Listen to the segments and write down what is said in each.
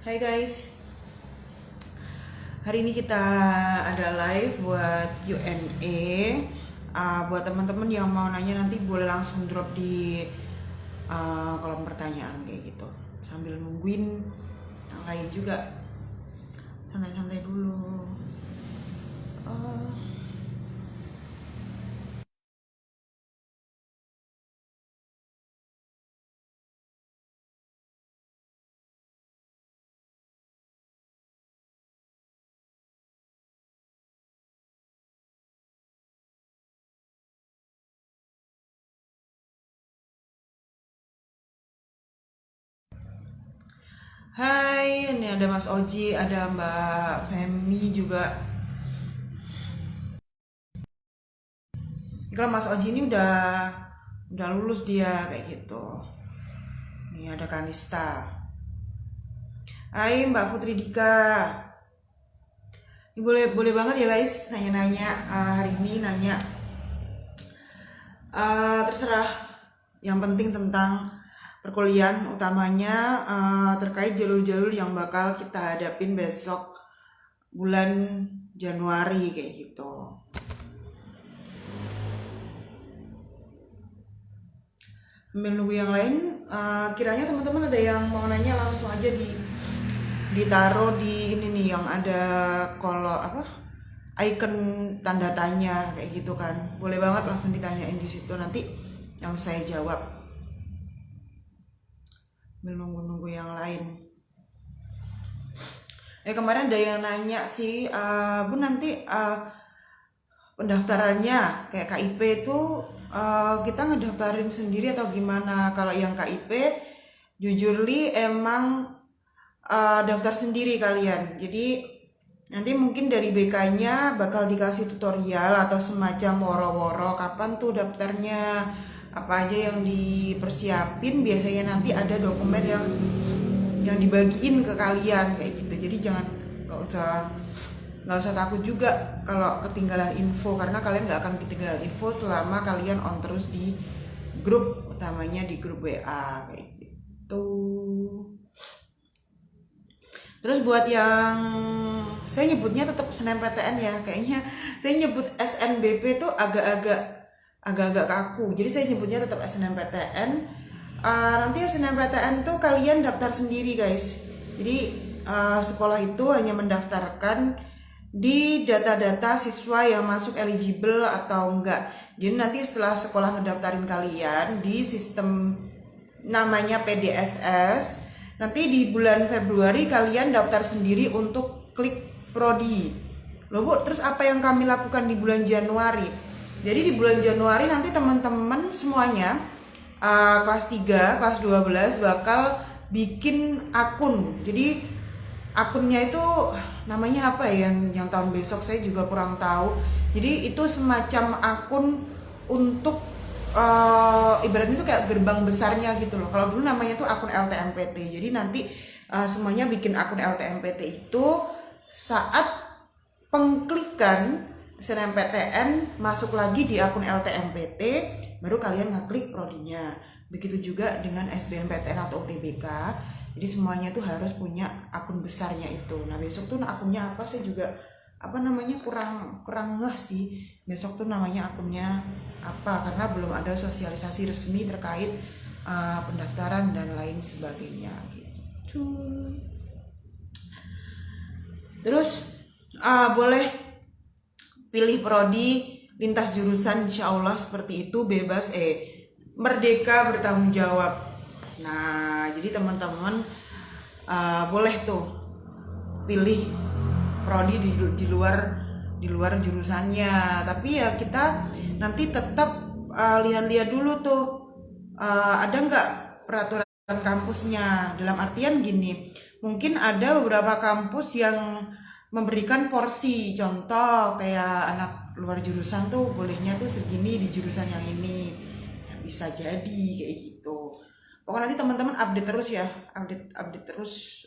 Hai guys, hari ini kita ada live buat Q&A. Buat teman-teman yang mau nanya nanti boleh langsung drop di kolom pertanyaan kayak gitu. Sambil nungguin yang lain juga, santai-santai dulu. Uh, Hai, ini ada Mas Oji, ada Mbak Femi juga. Kalau Mas Oji ini udah lulus dia kayak gitu. Ini ada Kanista. Hai Mbak Putri Dika. Ini boleh banget ya guys nanya-nanya hari ini nanya terserah. Yang penting tentang perkuliahan utamanya terkait jalur-jalur yang bakal kita hadapin besok bulan Januari kayak gitu. Sambil nunggu yang lain, kiranya teman-teman ada yang mau nanya langsung aja ditaruh di ini nih yang ada icon tanda tanya kayak gitu kan. Boleh banget langsung ditanyain di situ, nanti yang saya jawab. Menunggu yang lain. Kemarin ada yang nanya sih, Bu nanti pendaftarannya kayak KIP itu kita ngedaftarin sendiri atau gimana? Kalau yang KIP jujur li emang daftar sendiri kalian. Jadi nanti mungkin dari BK-nya bakal dikasih tutorial atau semacam woro-woro kapan tuh daftarnya, apa aja yang dipersiapin. Biasanya nanti ada dokumen yang dibagiin ke kalian kayak gitu. Jadi nggak usah takut juga kalau ketinggalan info, karena kalian nggak akan ketinggalan info selama kalian on terus di grup utamanya, di grup WA kayak gitu. Terus buat yang saya nyebutnya tetap SNMPTN ya, kayaknya saya nyebut SNBP tuh agak-agak kaku. Jadi saya nyebutnya tetap SNMPTN. Nanti SNMPTN tuh kalian daftar sendiri guys. Jadi sekolah itu hanya mendaftarkan di data-data siswa yang masuk eligible atau enggak. Jadi nanti setelah sekolah ngedaftarin kalian di sistem namanya PDSS, nanti di bulan Februari kalian daftar sendiri untuk klik prodi. Loh Bu, terus apa yang kami lakukan di bulan Januari? Jadi di bulan Januari nanti teman-teman semuanya kelas 3, kelas 12 bakal bikin akun. Jadi akunnya itu namanya apa ya yang tahun besok saya juga kurang tahu. Jadi itu semacam akun untuk ibaratnya itu kayak gerbang besarnya gitu loh. Kalau dulu namanya tuh akun LTMPT. Jadi nanti semuanya bikin akun LTMPT itu saat pengklikan SNMPTN masuk lagi di akun LTMPT, baru kalian ngeklik prodinya. Begitu juga dengan SBMPTN atau UTBK. Jadi semuanya tuh harus punya akun besarnya itu. Nah besok tuh akunnya apa saya juga kurang ngeh sih. Besok tuh namanya akunnya apa, karena belum ada sosialisasi resmi terkait pendaftaran dan lain sebagainya gitu. Terus boleh pilih prodi lintas jurusan, insya Allah seperti itu, bebas merdeka bertanggung jawab. Nah jadi teman-teman boleh tuh pilih prodi di luar jurusannya, tapi ya kita nanti tetap lihat-lihat dulu tuh ada nggak peraturan kampusnya. Dalam artian gini, mungkin ada beberapa kampus yang memberikan porsi, contoh kayak anak luar jurusan tuh bolehnya tuh segini di jurusan yang ini, ya, bisa jadi kayak gitu. Pokoknya nanti teman-teman update terus ya, update terus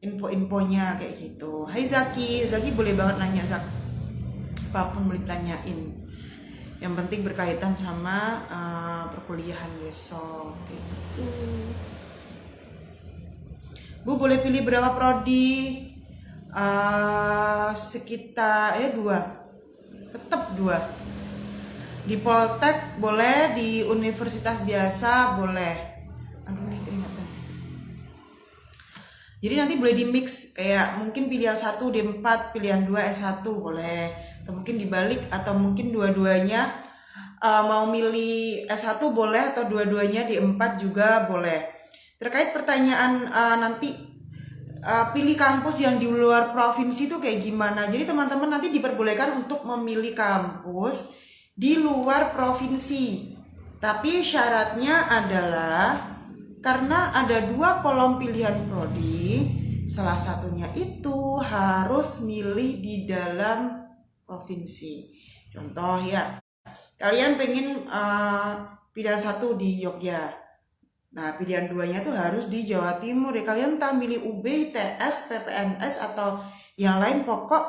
info-infonya kayak gitu. Hai Zaki boleh banget nanya Zak, apapun boleh tanyain. Yang penting berkaitan sama perkuliahan besok kayak gitu. Bu boleh pilih berapa prodi? Sekitar ya 2, tetap 2. Di Poltek boleh, di universitas biasa boleh. Aduh nih keringatan. Jadi nanti boleh di mix, kayak mungkin pilihan 1 D4, pilihan 2 S1 boleh, atau mungkin dibalik, atau mungkin dua-duanya mau milih S1 boleh, atau dua-duanya D4 juga boleh. Terkait pertanyaan nanti pilih kampus yang di luar provinsi itu kayak gimana. Jadi teman-teman nanti diperbolehkan untuk memilih kampus di luar provinsi. Tapi syaratnya adalah karena ada 2 kolom pilihan prodi, salah satunya itu harus milih di dalam provinsi. Contoh ya, kalian pengen pilihan 1 di Jogja. Nah, pilihan 2-nya tuh harus di Jawa Timur ya. Kalian entah milih UB, ITS, PPNS atau yang lain, pokok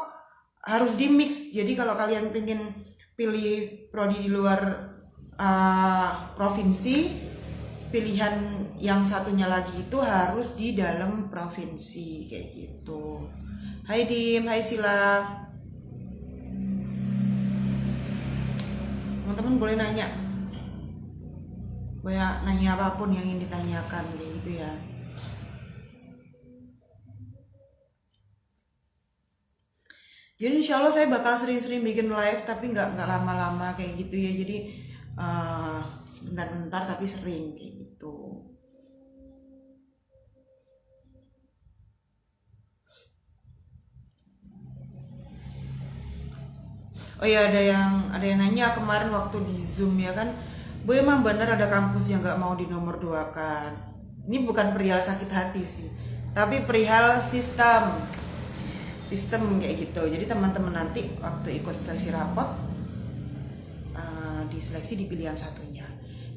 harus di mix. Jadi kalau kalian pengen pilih prodi di luar provinsi, pilihan yang satunya lagi itu harus di dalam provinsi kayak gitu. Hai Dim, hai Sila. Teman-teman boleh nanya apapun yang ingin ditanyakan kayak gitu ya. Jadi insya Allah saya bakal sering-sering bikin live, tapi nggak lama-lama kayak gitu ya. Jadi bentar-bentar tapi sering kayak gitu. Oh ya, ada yang nanya kemarin waktu di Zoom ya kan, Bu emang benar ada kampus yang nggak mau dinomor 2-kan. Ini bukan perihal sakit hati sih, tapi perihal sistem kayak gitu. Jadi teman-teman nanti waktu ikut seleksi rapot diseleksi di pilihan satunya.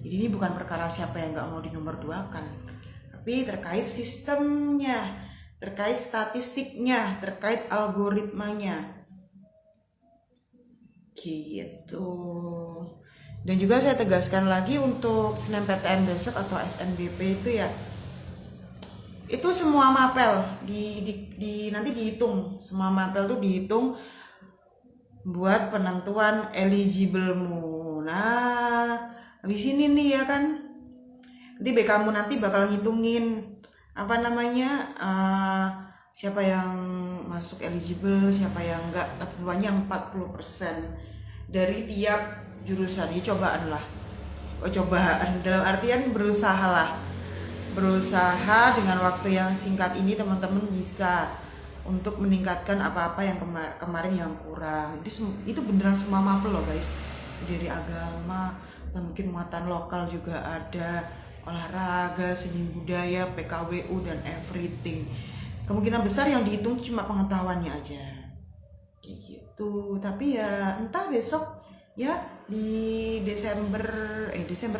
Jadi ini bukan perkara siapa yang nggak mau dinomor 2-kan, tapi terkait sistemnya, terkait statistiknya, terkait algoritmanya gitu. Dan juga saya tegaskan lagi untuk SNMPTN besok atau SNBP itu ya, itu semua mapel nanti dihitung, semua mapel tuh dihitung buat penentuan eligible-mu. Nah, habis ini nih ya kan, nanti BK-mu nanti bakal ngitungin apa namanya, siapa yang masuk eligible, siapa yang enggak. Tentuannya 40% dari tiap jurusan. Ini cobaan lah. Cobaan dalam artian berusaha dengan waktu yang singkat ini teman-teman bisa untuk meningkatkan apa-apa yang kemarin yang kurang. Itu beneran semua mapel loh guys, dari agama atau mungkin muatan lokal juga ada, olahraga, seni budaya, PKWU dan everything. Kemungkinan besar yang dihitung cuma pengetahuannya aja kayak gitu. Tapi ya entah besok ya di Desember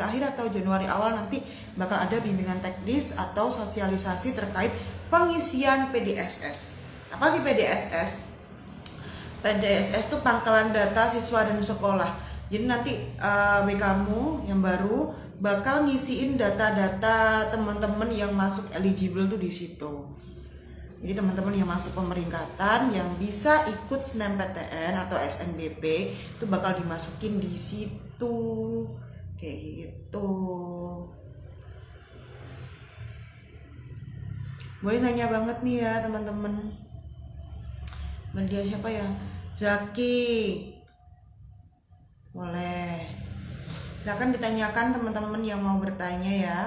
akhir atau Januari awal nanti bakal ada bimbingan teknis atau sosialisasi terkait pengisian PDSS. Apa sih PDSS? PDSS itu pangkalan data siswa dan sekolah. Jadi nanti BKmu yang baru bakal ngisiin data-data teman-teman yang masuk eligible tuh di situ. Jadi teman-teman yang masuk pemeringkatan yang bisa ikut SNMPTN atau SNBP itu bakal dimasukin di situ kayak gitu. Boleh nanya banget nih ya teman-teman. Dia siapa ya? Zaki. Boleh. Silakan ditanyakan teman-teman yang mau bertanya ya.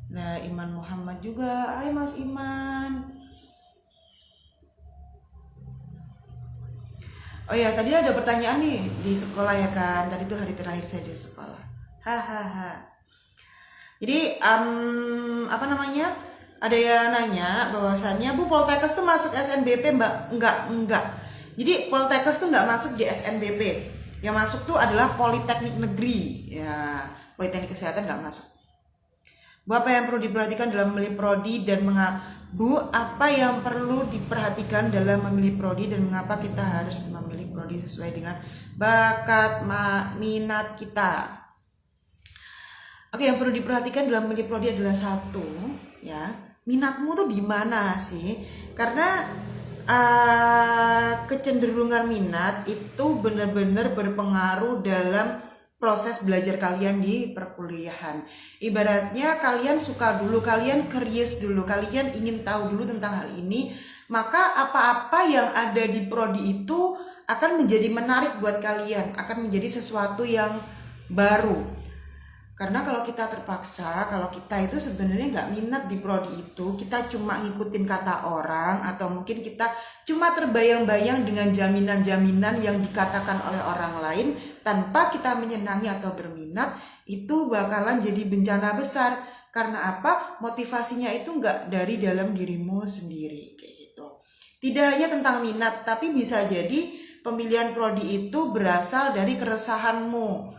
Nah, Iman Muhammad juga. Hai Mas Iman. Oh ya, tadi ada pertanyaan nih di sekolah ya kan. Tadi tuh hari terakhir saya di sekolah. Hahaha. Jadi apa namanya? Ada yang nanya bahwasannya Bu Poltekkes tuh masuk SNBP Mbak? Enggak. Jadi Poltekkes tuh enggak masuk di SNBP. Yang masuk tuh adalah Politeknik Negeri. Ya, Politeknik Kesehatan enggak masuk. Bu, apa yang perlu diperhatikan dalam memilih prodi dan Bu, apa yang perlu diperhatikan dalam memilih prodi dan mengapa kita harus memilih prodi sesuai dengan bakat minat kita? Oke, yang perlu diperhatikan dalam memilih prodi adalah 1, ya. Minatmu tuh di mana sih? Karena kecenderungan minat itu benar-benar berpengaruh dalam proses belajar kalian di perkuliahan. Ibaratnya kalian suka dulu, kalian curious dulu, kalian ingin tahu dulu tentang hal ini, maka apa-apa yang ada di prodi itu akan menjadi menarik buat kalian, akan menjadi sesuatu yang baru. Karena kalau kita terpaksa, kalau kita itu sebenarnya nggak minat di prodi itu, kita cuma ngikutin kata orang, atau mungkin kita cuma terbayang-bayang dengan jaminan-jaminan yang dikatakan oleh orang lain tanpa kita menyenangi atau berminat, itu bakalan jadi bencana besar. Karena apa? Motivasinya itu nggak dari dalam dirimu sendiri, kayak gitu. Tidak hanya tentang minat, tapi bisa jadi pemilihan prodi itu berasal dari keresahanmu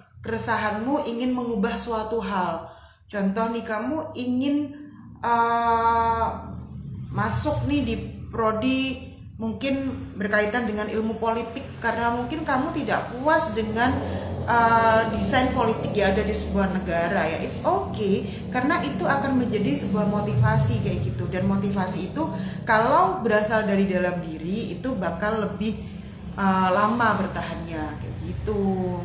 ingin mengubah suatu hal. Contoh nih, kamu ingin masuk nih di prodi mungkin berkaitan dengan ilmu politik, karena mungkin kamu tidak puas dengan desain politik yang ada di sebuah negara, ya it's okay, karena itu akan menjadi sebuah motivasi kayak gitu. Dan motivasi itu kalau berasal dari dalam diri itu bakal lebih lama bertahannya kayak gitu.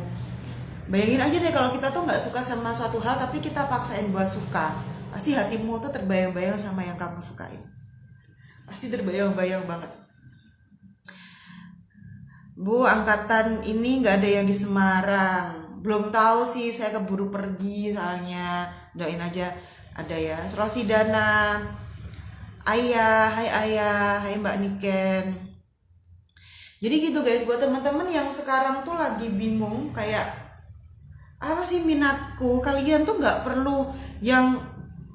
Bayangin aja deh kalau kita tuh nggak suka sama suatu hal tapi kita paksain buat suka, pasti hatimu tuh terbayang-bayang sama yang kamu sukain, pasti terbayang-bayang banget. Bu, angkatan ini nggak ada yang di Semarang, belum tahu sih, saya keburu pergi soalnya. Doain aja ada ya. Rosidana, Ayah, hai Ayah, hai Mbak Niken. Jadi gitu guys, buat teman-teman yang sekarang tuh lagi bingung kayak apa sih minatku, kalian tuh nggak perlu yang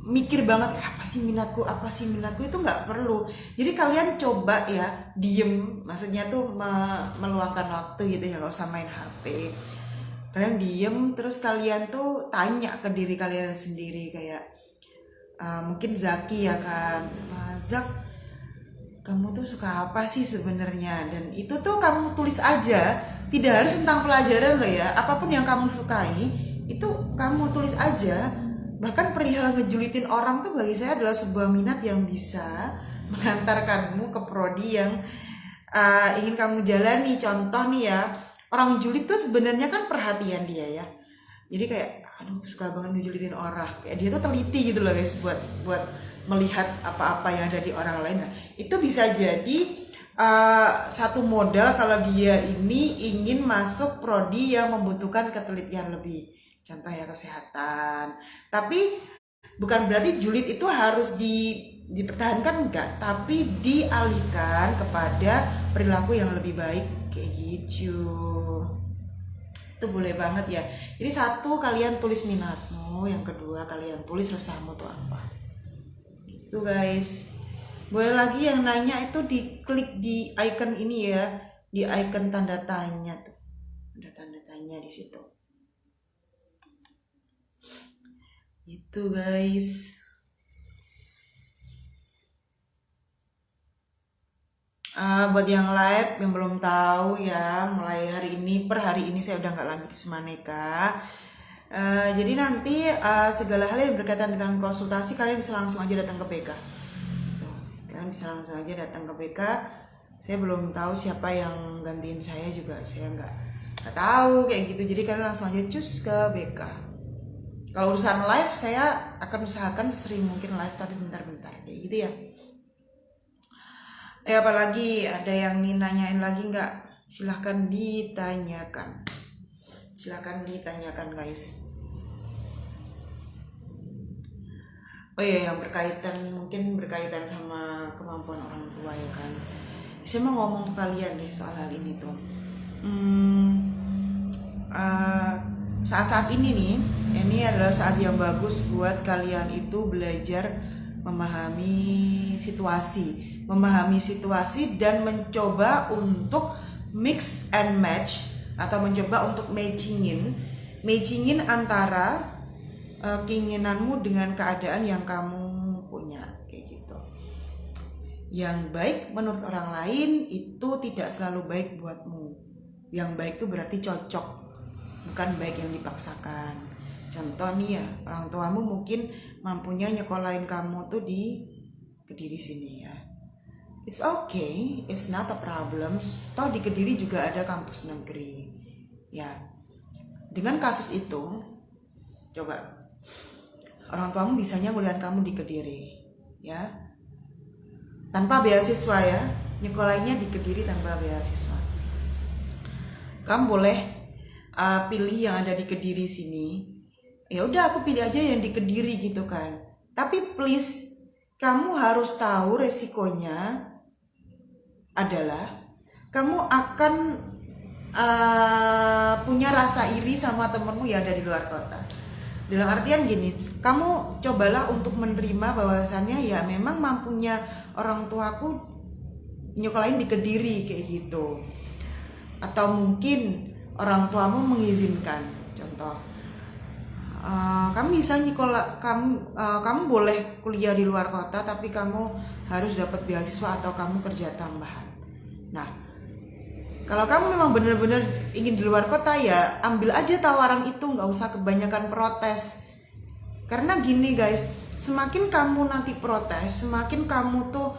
mikir banget apa sih minatku, itu nggak perlu. Jadi kalian coba ya diem, maksudnya tuh meluangkan waktu gitu ya, nggak usah main HP. Kalian diem terus kalian tuh tanya ke diri kalian sendiri kayak mungkin Zaki ya kan, Zak, kamu tuh suka apa sih sebenarnya? Dan itu tuh kamu tulis aja, tidak harus tentang pelajaran loh ya, apapun yang kamu sukai itu kamu tulis aja. Bahkan perihal ngejulitin orang tuh bagi saya adalah sebuah minat yang bisa mengantarkanmu ke prodi yang ingin kamu jalani. Contoh nih ya, orang julid tuh sebenarnya kan perhatian dia ya, jadi kayak aduh suka banget ngejulitin orang, kayak dia tuh teliti gitu loh guys buat melihat apa-apa yang ada di orang lain. Nah, itu bisa jadi satu modal kalau dia ini ingin masuk prodi yang membutuhkan ketelitian lebih, contoh ya kesehatan. Tapi bukan berarti julid itu harus dipertahankan, enggak, tapi dialihkan kepada perilaku yang lebih baik kayak gitu. Itu boleh banget ya. Jadi satu, kalian tulis minatmu, yang kedua kalian tulis resahmu tuh apa. Itu guys. Boleh lagi yang nanya itu diklik di icon ini ya, di icon tanda tanya tuh. Ada tanda tanya di situ. Itu guys. Buat yang live yang belum tahu ya, mulai hari ini, per hari ini saya udah nggak lagi di Semaneka. Jadi nanti segala hal yang berkaitan dengan konsultasi kalian bisa langsung aja datang ke BK. Kalian bisa langsung aja datang ke BK. Saya belum tahu siapa yang gantiin saya juga, saya nggak tahu kayak gitu. Jadi kalian langsung aja cus ke BK. Kalau urusan live saya akan usahakan sering mungkin live tapi bentar-bentar kayak gitu ya. Apalagi ada yang nanyain lagi nggak? Silahkan ditanyakan. Silahkan ditanyakan guys. Oh iya, yang mungkin berkaitan sama kemampuan orang tua ya kan. Saya mau ngomong ke kalian deh soal hal ini tuh. Saat-saat ini nih, ini adalah saat yang bagus buat kalian itu belajar memahami situasi dan mencoba untuk mix and match, atau mencoba untuk matchingin antara keinginanmu dengan keadaan yang kamu punya kayak gitu. Yang baik menurut orang lain itu tidak selalu baik buatmu. Yang baik itu berarti cocok, bukan baik yang dipaksakan. Contoh nih ya, orang tuamu mungkin mampunya nyekolahin kamu tuh di Kediri sini ya. It's okay, it's not a problem. Toh di Kediri juga ada kampus negeri. Ya, dengan kasus itu, coba orang tuamu bisanya kuliah kamu di Kediri, ya, tanpa beasiswa ya, nyekolahinnya di Kediri tanpa beasiswa. Kamu boleh pilih yang ada di Kediri sini. Ya udah, aku pilih aja yang di Kediri gitu kan. Tapi please, kamu harus tahu resikonya adalah kamu akan punya rasa iri sama temenmu yang ada di luar kota. Dalam artian gini, kamu cobalah untuk menerima bahwasannya ya memang mampunya orang tuaku nyekolahin di Kediri kayak gitu. Atau mungkin orang tuamu mengizinkan. Contoh, kamu bisa kamu boleh kuliah di luar kota, tapi kamu harus dapat beasiswa atau kamu kerja tambahan. Nah, kalau kamu memang benar-benar ingin di luar kota ya ambil aja tawaran itu, nggak usah kebanyakan protes. Karena gini guys, semakin kamu nanti protes, semakin kamu tuh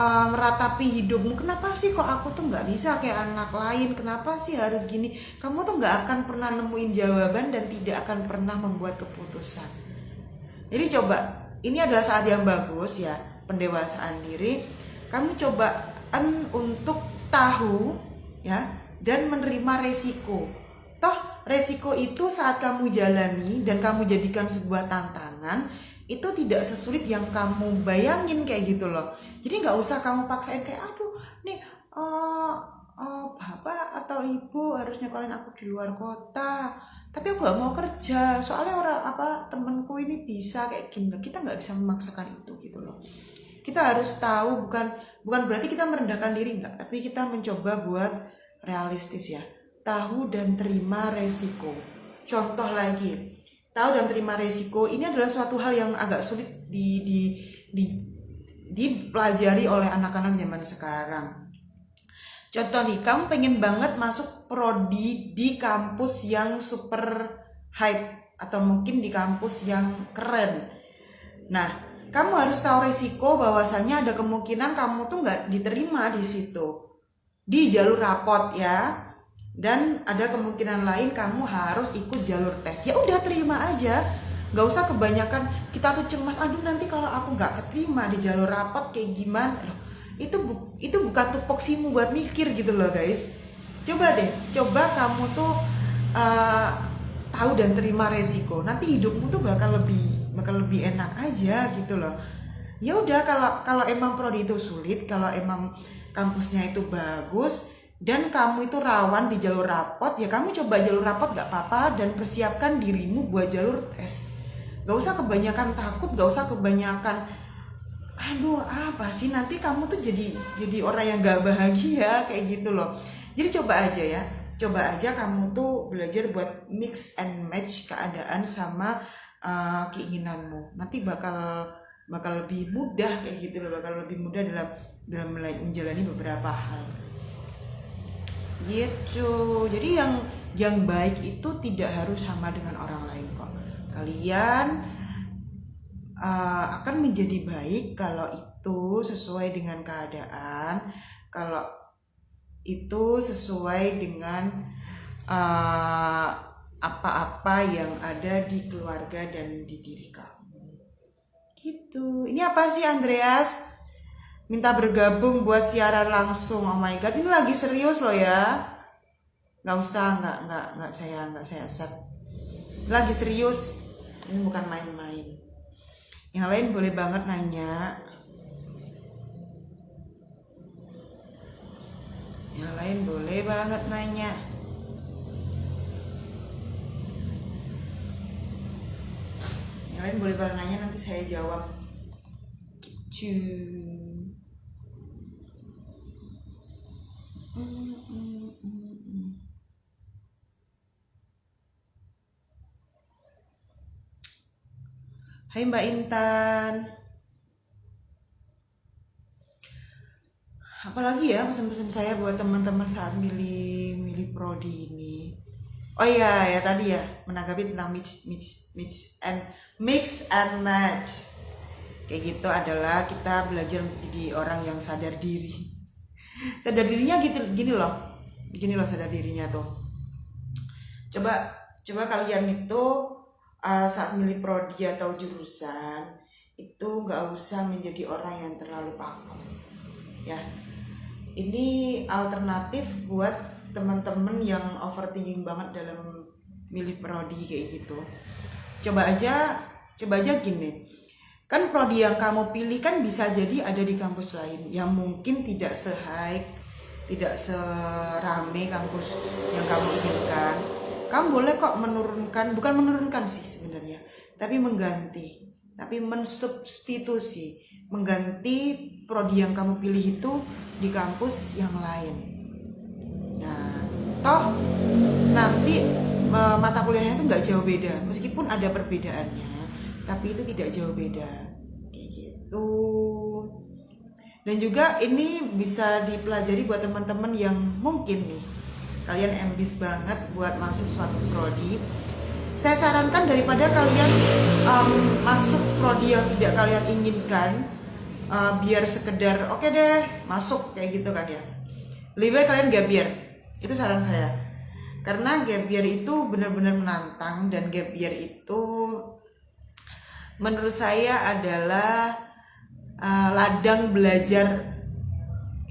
meratapi hidupmu, kenapa sih kok aku tuh nggak bisa kayak anak lain, kenapa sih harus gini, kamu tuh nggak akan pernah nemuin jawaban dan tidak akan pernah membuat keputusan. Jadi coba, ini adalah saat yang bagus ya, pendewasaan diri. Kamu cobaan untuk tahu ya dan menerima resiko. Toh resiko itu saat kamu jalani dan kamu jadikan sebuah tantangan, itu tidak sesulit yang kamu bayangin kayak gitu loh. Jadi nggak usah kamu paksain kayak aduh nih bapak atau ibu harus nyekolahin aku di luar kota, tapi aku nggak mau kerja soalnya temenku ini bisa kayak gini. Kita nggak bisa memaksakan itu gitu loh. Kita harus tahu, bukan berarti kita merendahkan diri, enggak, tapi kita mencoba buat realistis ya, tahu dan terima resiko. Contoh lagi, tahu dan terima resiko ini adalah suatu hal yang agak sulit dipelajari oleh anak-anak zaman sekarang. Contoh nih, kamu pengen banget masuk prodi di kampus yang super hype atau mungkin di kampus yang keren. Nah, kamu harus tahu resiko bahwasannya ada kemungkinan kamu tuh nggak diterima di situ di jalur rapot ya, dan ada kemungkinan lain kamu harus ikut jalur tes. Ya udah, terima aja, nggak usah kebanyakan kita tuh cemas, aduh nanti kalau aku nggak keterima di jalur rapot kayak gimana loh. Itu bukan tupoksimu buat mikir gitu loh guys. Coba kamu tuh tahu dan terima resiko, nanti hidupmu tuh bakal lebih enak aja gitu loh. Ya udah, kalau emang prodi itu sulit, kalau emang kampusnya itu bagus dan kamu itu rawan di jalur rapot, ya kamu coba jalur rapot gak apa-apa dan persiapkan dirimu buat jalur tes. Gak usah kebanyakan takut, gak usah kebanyakan aduh apa sih, nanti kamu tuh jadi orang yang gak bahagia kayak gitu loh. Jadi coba aja kamu tuh belajar buat mix and match keadaan sama keinginanmu. Nanti bakal lebih mudah kayak gitu loh, bakal lebih mudah dalam menjalani beberapa hal gitu. Jadi yang baik itu tidak harus sama dengan orang lain kok. Kalian akan menjadi baik kalau itu sesuai dengan keadaan, kalau itu sesuai dengan apa-apa yang ada di keluarga dan di diri kamu gitu. Ini apa sih Andreas? Minta bergabung buat siaran langsung. Oh my god, ini lagi serius loh ya. Nggak usah, nggak saya set. Lagi serius. Ini bukan main-main. Yang lain boleh banget nanya. Yang lain boleh banget nanya. Yang lain boleh banget nanya, nanti saya jawab. Gitu. Hai Mbak Intan. Apalagi ya pesan-pesan saya buat teman-teman saat milih prodi ini. Oh iya ya, tadi ya menanggapi tentang mix and mix and match. Kayak gitu adalah kita belajar menjadi orang yang sadar diri. Sadar dirinya gitu, gini loh sadar dirinya tuh. Coba kalian itu saat milih prodi atau jurusan itu nggak usah menjadi orang yang terlalu pakem ya. Ini alternatif buat teman-teman yang overthinking banget dalam milih prodi kayak gitu. Coba aja gini, kan prodi yang kamu pilih kan bisa jadi ada di kampus lain yang mungkin tidak se-hype, tidak serame kampus yang kamu inginkan. Kamu boleh kok bukan menurunkan sih sebenarnya, tapi mensubstitusi, mengganti prodi yang kamu pilih itu di kampus yang lain. Nah, toh nanti mata kuliahnya itu nggak jauh beda, meskipun ada perbedaannya, tapi itu tidak jauh beda, kayak gitu. Dan juga ini bisa dipelajari buat teman-teman yang mungkin nih kalian ambis banget buat masuk suatu prodi. Saya sarankan daripada kalian masuk prodi yang tidak kalian inginkan, biar sekedar oke deh masuk kayak gitu kan ya, lebih baik kalian gap year. Itu saran saya, karena gap year itu benar-benar menantang, dan gap year itu menurut saya adalah ladang belajar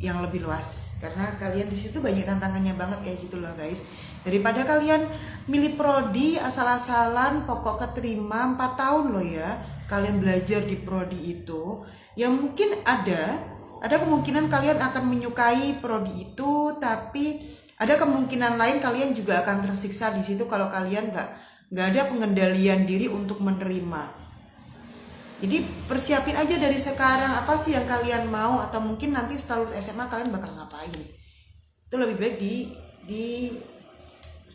yang lebih luas, karena kalian di situ banyak tantangannya banget kayak gitu loh guys. Daripada kalian milih prodi asal-asalan pokok keterima 4 tahun loh ya, kalian belajar di prodi itu yang mungkin ada kemungkinan kalian akan menyukai prodi itu, tapi ada kemungkinan lain kalian juga akan tersiksa di situ kalau kalian nggak ada pengendalian diri untuk menerima. Jadi persiapin aja dari sekarang apa sih yang kalian mau, atau mungkin nanti setelah lulus SMA kalian bakal ngapain. Itu lebih baik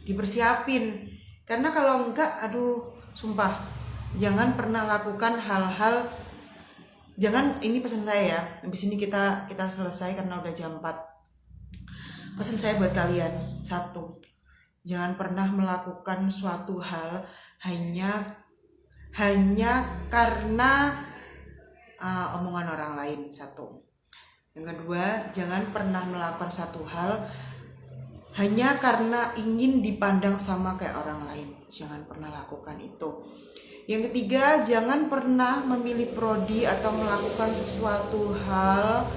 dipersiapin. Karena kalau enggak, aduh, sumpah, jangan pernah lakukan hal-hal, ini pesan saya ya. Habis ini kita selesai karena udah jam 4. Pesan saya buat kalian, 1, jangan pernah melakukan suatu hal hanya karena omongan orang lain. 1. Yang kedua, jangan pernah melakukan satu hal hanya karena ingin dipandang sama kayak orang lain. Jangan pernah lakukan itu. Yang ketiga, jangan pernah memilih prodi atau melakukan sesuatu hal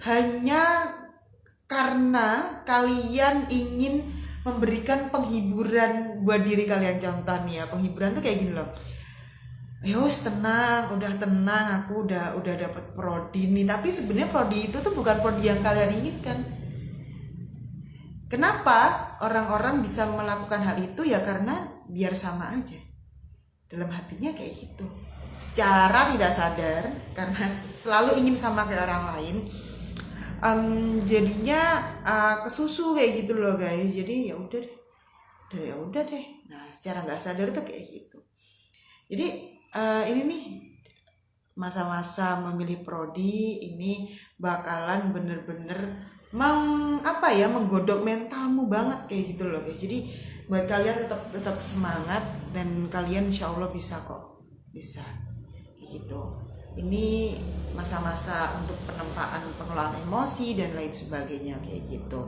hanya karena kalian ingin memberikan penghiburan buat diri kalian. Contoh nih ya, penghiburan tuh kayak gini loh. Yos, aku udah dapet prodi nih, tapi sebenarnya prodi itu tuh bukan prodi yang kalian inginkan. Kenapa orang-orang bisa melakukan hal itu? Ya karena biar sama aja. Dalam hatinya kayak gitu. Secara tidak sadar, karena selalu ingin sama kayak orang lain, jadinya kesusu kayak gitu loh guys. Jadi ya udah deh. Nah, secara nggak sadar tuh kayak gitu. Jadi ini nih, masa-masa memilih prodi ini bakalan bener-bener menggodok mentalmu banget kayak gitu loh guys. Jadi buat kalian tetap semangat, dan kalian insya Allah bisa kok, bisa kayak gitu. Ini masa-masa untuk pengelolaan emosi dan lain sebagainya kayak gitu.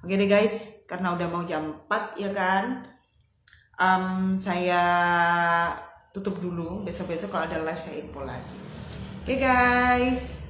Oke deh guys, karena udah mau jam 4 ya kan, saya tutup dulu. Besok-besok kalau ada live saya info lagi. Oke guys.